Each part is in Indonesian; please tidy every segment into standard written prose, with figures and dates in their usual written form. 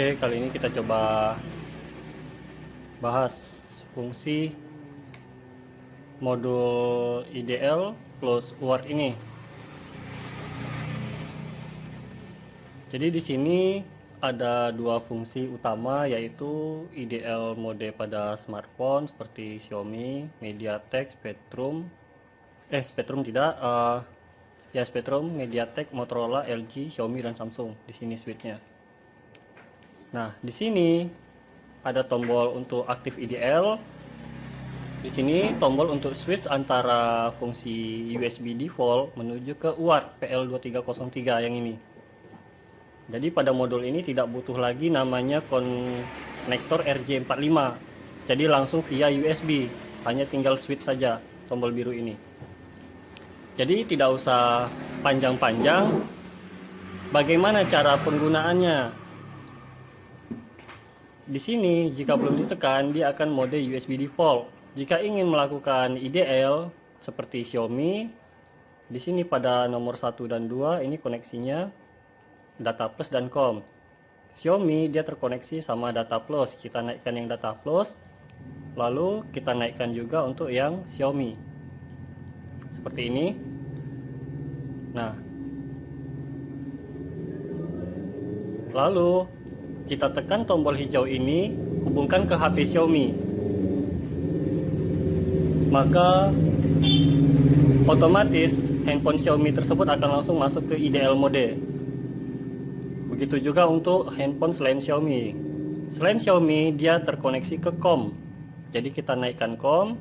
Oke, kali ini kita coba bahas fungsi modul IDL plus UART ini. Jadi di sini ada dua fungsi utama, yaitu IDL mode pada smartphone seperti Xiaomi, MediaTek, Spreadtrum, MediaTek, Motorola, LG, Xiaomi dan Samsung. Di sini switchnya. Nah, di sini ada tombol untuk aktif IDL. Di sini tombol untuk switch antara fungsi USB default menuju ke UART PL2303 yang ini. Jadi pada modul ini tidak butuh lagi namanya konektor RJ45. Jadi langsung via USB, hanya tinggal switch saja tombol biru ini. Jadi tidak usah panjang-panjang. Bagaimana cara penggunaannya? Di sini jika belum ditekan, dia akan mode USB default. Jika ingin melakukan IDL seperti Xiaomi, di sini pada nomor 1 dan 2 ini koneksinya data plus dan com. Xiaomi dia terkoneksi sama data plus. Kita naikkan yang data plus, lalu kita naikkan juga untuk yang Xiaomi. Seperti ini. Nah, lalu kita tekan tombol hijau ini, hubungkan ke HP Xiaomi. Maka otomatis handphone Xiaomi tersebut akan langsung masuk ke IDL mode. Begitu juga untuk handphone selain Xiaomi. Selain Xiaomi, dia terkoneksi ke com. Jadi kita naikkan com.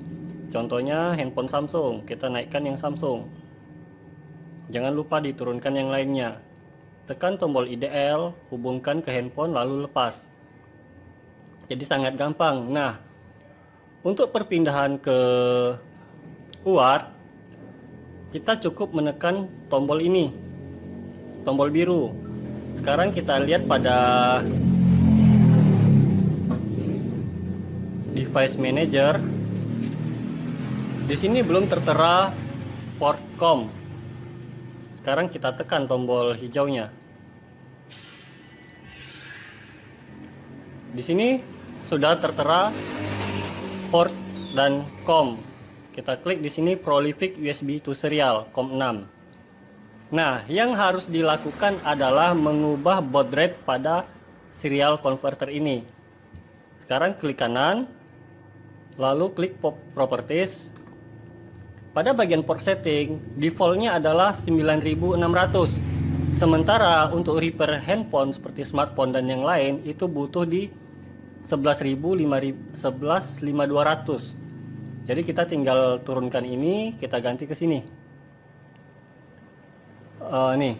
Contohnya handphone Samsung, kita naikkan yang Samsung. Jangan lupa diturunkan yang lainnya. Tekan tombol IDL, hubungkan ke handphone lalu lepas. Jadi sangat gampang. Nah, untuk perpindahan ke UART, kita cukup menekan tombol ini, tombol biru. Sekarang kita lihat pada device manager. Di sini belum tertera port com. Sekarang kita tekan tombol hijaunya. Di sini sudah tertera port dan com. Kita klik di sini Prolific USB to Serial COM 6. Nah, yang harus dilakukan adalah mengubah baud rate pada serial converter ini. Sekarang klik kanan, lalu klik Properties. Pada bagian port setting, defaultnya adalah 9600. Sementara untuk repair handphone seperti smartphone dan yang lain itu butuh di 11.500. Jadi kita tinggal turunkan ini, kita ganti ke sini. Nih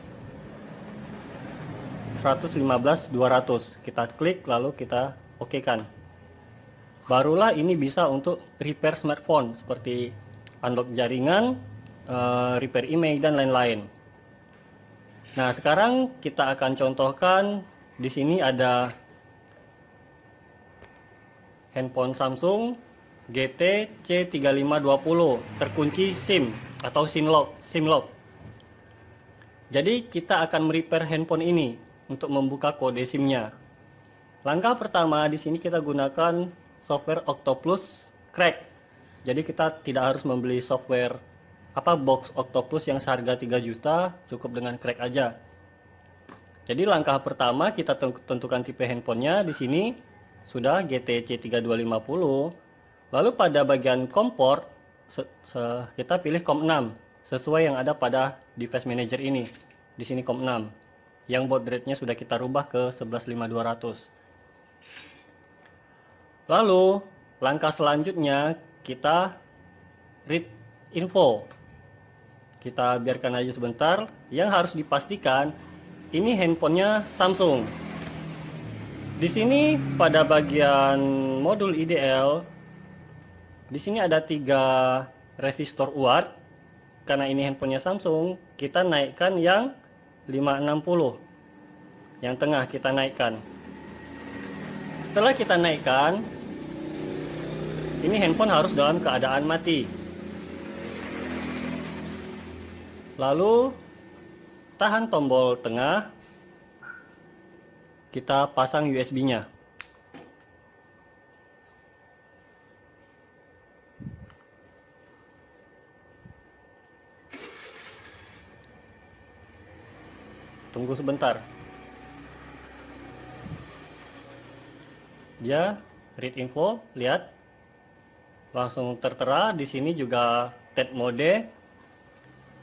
115.200. Kita klik lalu kita okekan. Barulah ini bisa untuk repair smartphone seperti unlock jaringan, repair image dan lain-lain. Nah, sekarang kita akan contohkan. Di sini ada handphone Samsung GT C3520 terkunci SIM atau SIM lock. Jadi kita akan merepair handphone ini untuk membuka kode SIM-nya. Langkah pertama di sini kita gunakan software Octopus Crack. Jadi kita tidak harus membeli software box Octopus yang seharga 3 juta, cukup dengan Crack aja. Jadi langkah pertama kita tentukan tipe handphonenya. Di sini sudah GT C3250. Lalu pada bagian kompor kita pilih COM 6 sesuai yang ada pada device manager ini. Di sini COM 6. Yang baud rate-nya sudah kita rubah ke 11.500. Lalu langkah selanjutnya kita read info. Kita biarkan aja sebentar. Yang harus dipastikan ini handphonenya Samsung. Di sini pada bagian modul IDL, di sini ada 3 resistor UART. Karena ini handphonenya Samsung, kita naikkan yang 560. Yang tengah kita naikkan. Setelah kita naikkan, ini handphone harus dalam keadaan mati. Lalu tahan tombol tengah. kita pasang USB-nya. Tunggu sebentar. Dia read info, lihat. Langsung tertera di sini juga TED mode.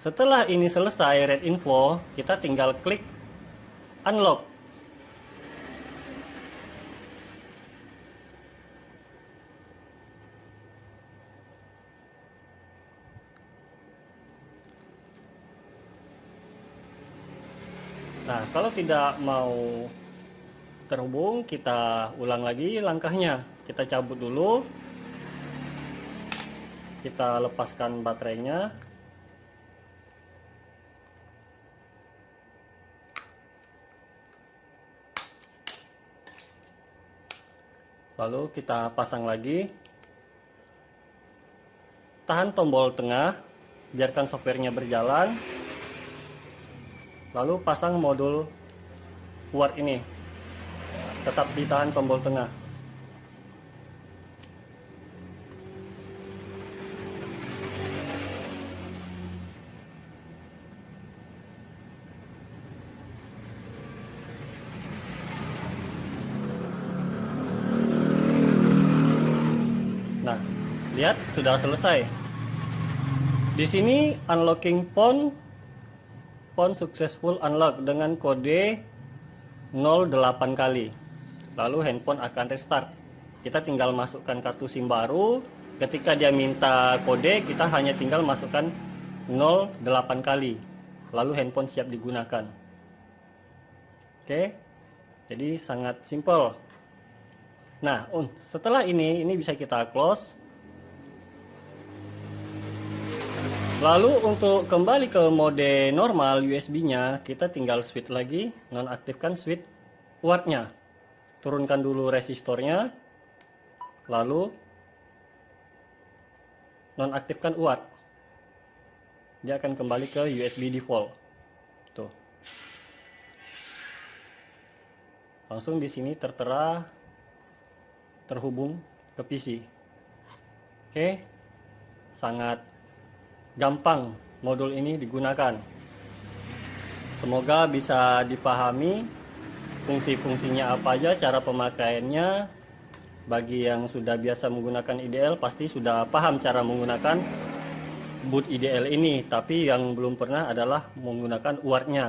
Setelah ini selesai read info, kita tinggal klik unlock. Nah, kalau tidak mau terhubung, kita ulang lagi langkahnya. Kita cabut dulu. Kita lepaskan baterainya. Lalu kita pasang lagi. Tahan tombol tengah, biarkan softwarenya berjalan. Lalu pasang modul UART ini. Tetap ditahan tombol tengah. Nah, lihat sudah selesai. Di sini unlocking phone successful unlock dengan kode 08 kali. Lalu handphone akan restart. Kita tinggal masukkan kartu SIM baru. Ketika dia minta kode, kita hanya tinggal masukkan 08 kali. Lalu handphone siap digunakan. Oke. Jadi sangat simple. Nah, setelah ini bisa kita close. Lalu untuk kembali ke mode normal USB-nya, kita tinggal switch lagi, nonaktifkan switch UART-nya. Turunkan dulu resistornya, lalu nonaktifkan UART. Dia akan kembali ke USB default. Tuh. Langsung di sini tertera terhubung ke PC. Oke. Sangat gampang modul ini digunakan. Semoga bisa dipahami fungsi-fungsinya apa aja, cara pemakaiannya. Bagi yang sudah biasa menggunakan IDL pasti sudah paham cara menggunakan boot IDL ini, tapi yang belum pernah adalah menggunakan UART-nya.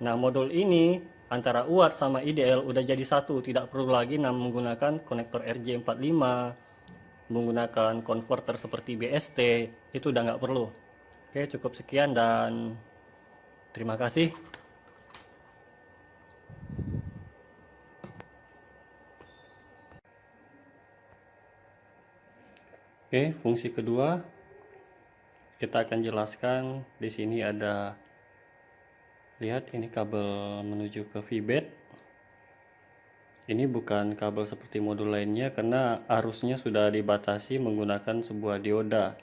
Nah, modul ini antara UART sama IDL udah jadi satu, tidak perlu lagi menggunakan konektor RJ45, menggunakan konverter seperti BST, itu udah nggak perlu. Oke, cukup sekian dan terima kasih. Oke, fungsi kedua kita akan jelaskan. Di sini ada, lihat ini kabel menuju ke VBAT. Ini bukan kabel seperti modul lainnya karena arusnya sudah dibatasi menggunakan sebuah dioda.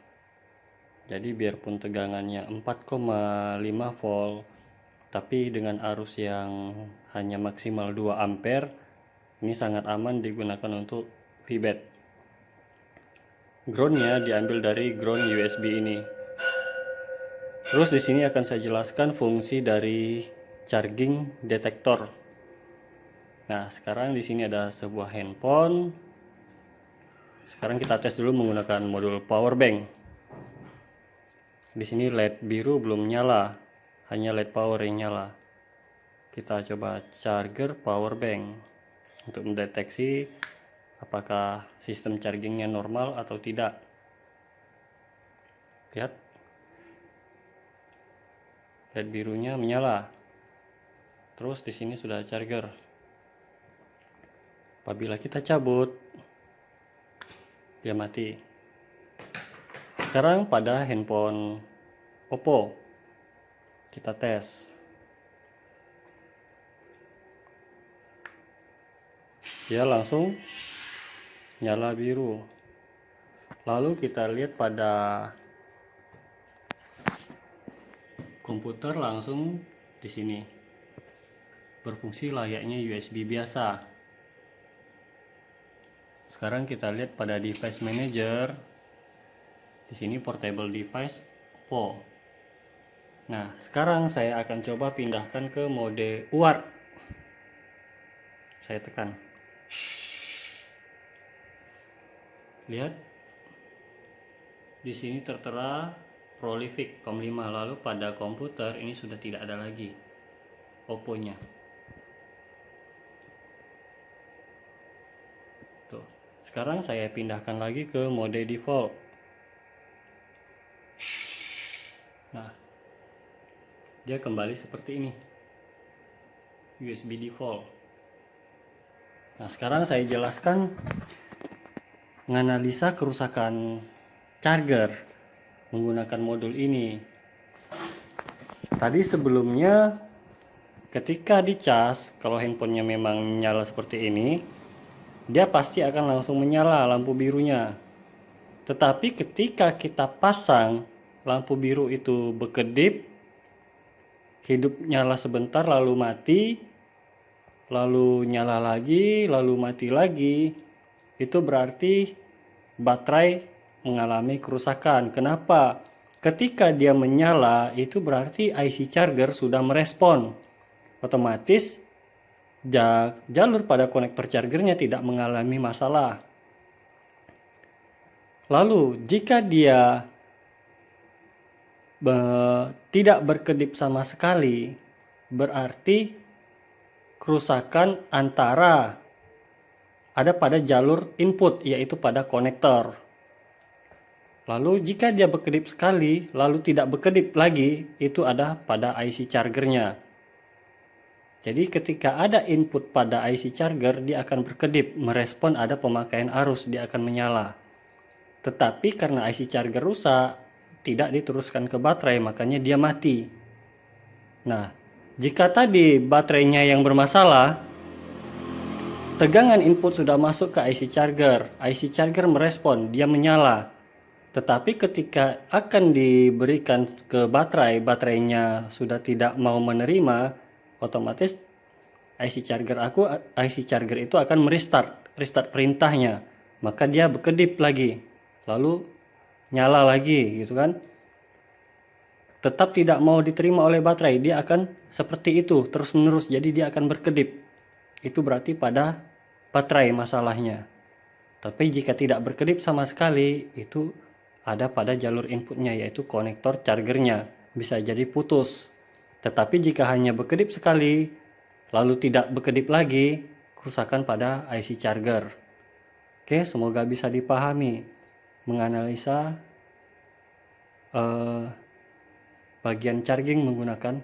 Jadi biarpun tegangannya 4,5 volt, tapi dengan arus yang hanya maksimal 2 ampere, ini sangat aman digunakan untuk VBAT. Groundnya diambil dari ground USB ini. Terus di sini akan saya jelaskan fungsi dari charging detector. Nah, sekarang di sini ada sebuah handphone. Sekarang kita tes dulu menggunakan modul power bank. Di sini LED biru belum nyala, hanya LED power yang nyala. Kita coba charger power bank untuk mendeteksi apakah sistem chargingnya normal atau tidak. Lihat, LED birunya menyala. Terus di sini sudah charger. Apabila kita cabut, dia mati. Sekarang pada handphone Oppo kita tes. Dia langsung nyala biru. Lalu kita lihat pada komputer langsung di sini berfungsi layaknya USB biasa. Sekarang kita lihat pada device manager. Di sini portable device Oppo. Nah, sekarang saya akan coba pindahkan ke mode UART. Saya tekan. Lihat. Di sini tertera Prolific COM5, lalu pada komputer ini sudah tidak ada lagi Oppo-nya. Tuh. Sekarang saya pindahkan lagi ke mode default. Nah, dia kembali seperti ini. USB default. Nah, sekarang saya jelaskan menganalisa kerusakan charger menggunakan modul ini. Tadi sebelumnya ketika dicas, kalau handphonenya memang nyala seperti ini, dia pasti akan langsung menyala lampu birunya. Tetapi ketika kita pasang, lampu biru itu berkedip, hidup nyala sebentar lalu mati, lalu nyala lagi, lalu mati lagi. Itu berarti baterai mengalami kerusakan. Kenapa? Ketika dia menyala, itu berarti IC charger sudah merespon. Otomatis jalur pada konektor chargernya tidak mengalami masalah. Lalu jika dia tidak berkedip sama sekali, berarti kerusakan antara ada pada jalur input, yaitu pada konektor. Lalu jika dia berkedip sekali lalu tidak berkedip lagi, itu ada pada IC chargernya. Jadi ketika ada input pada IC charger, dia akan berkedip, merespon ada pemakaian arus, dia akan menyala. Tetapi karena IC charger rusak, tidak diteruskan ke baterai, makanya dia mati. Nah, jika tadi baterainya yang bermasalah, tegangan input sudah masuk ke IC charger merespon, dia menyala. Tetapi ketika akan diberikan ke baterai, baterainya sudah tidak mau menerima, otomatis IC charger itu akan restart perintahnya. Maka dia berkedip lagi, lalu nyala lagi gitu kan. Tetap tidak mau diterima oleh baterai, dia akan seperti itu terus menerus, jadi dia akan berkedip. Itu berarti pada baterai masalahnya. Tapi jika tidak berkedip sama sekali, itu ada pada jalur inputnya, yaitu konektor chargernya, bisa jadi putus. Tetapi jika hanya berkedip sekali lalu tidak berkedip lagi, kerusakan pada IC charger. Oke, semoga bisa dipahami menganalisa bagian charging menggunakan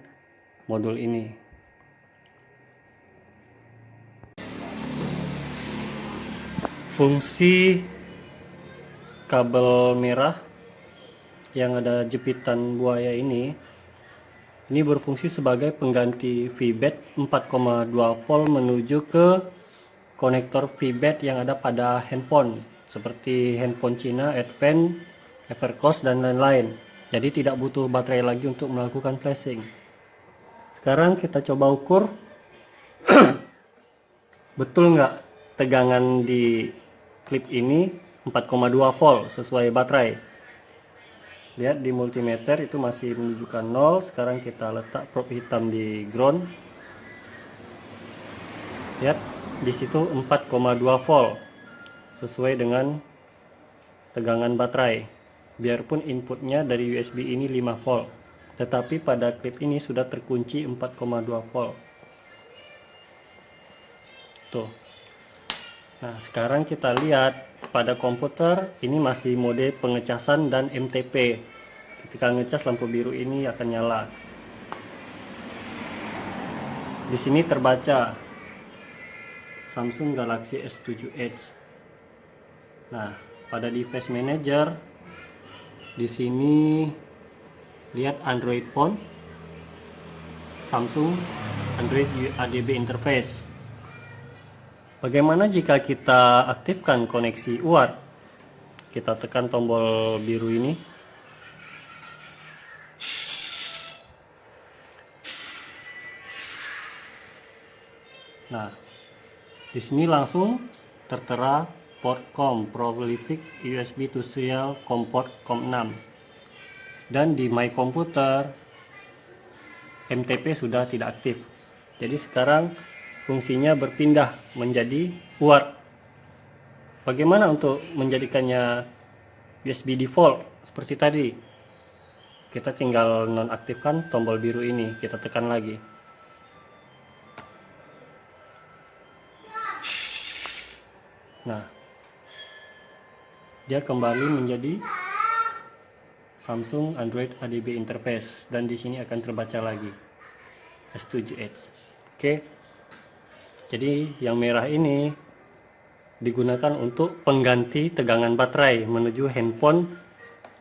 modul ini. Fungsi kabel merah yang ada jepitan buaya ini berfungsi sebagai pengganti VBAT 4,2 volt menuju ke konektor VBAT yang ada pada handphone seperti handphone Cina, Advance, Evercost dan lain-lain. Jadi tidak butuh baterai lagi untuk melakukan flashing. Sekarang kita coba ukur betul nggak tegangan di klip ini 4,2 volt sesuai baterai. Lihat di multimeter itu masih menunjukkan 0. Sekarang kita letak probe hitam di ground. Lihat di situ 4,2 volt sesuai dengan tegangan baterai. Biarpun inputnya dari USB ini 5 volt, tetapi pada klip ini sudah terkunci 4,2 volt. Tuh. Nah, sekarang kita lihat pada komputer ini masih mode pengecasan dan MTP. Ketika ngecas lampu biru ini akan nyala. Di sini terbaca Samsung Galaxy S7 Edge. Nah, pada device manager di sini lihat Android Phone, Samsung Android ADB interface. Bagaimana jika kita aktifkan koneksi UART? Kita tekan tombol biru ini. Nah, di sini langsung tertera port COM prolific USB to serial COM port COM6. Dan di My Computer MTP sudah tidak aktif. Jadi sekarang fungsinya berpindah menjadi UART. Bagaimana untuk menjadikannya USB default seperti tadi? Kita tinggal nonaktifkan tombol biru ini, kita tekan lagi. Nah, dia kembali menjadi Samsung Android ADB interface, dan di sini akan terbaca lagi S7Edge. Oke. Jadi yang merah ini digunakan untuk pengganti tegangan baterai menuju handphone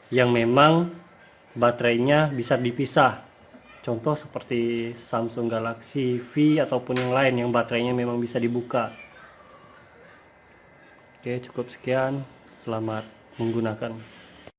yang memang baterainya bisa dipisah. Contoh seperti Samsung Galaxy V ataupun yang lain yang baterainya memang bisa dibuka. Oke, cukup sekian. Selamat menggunakan.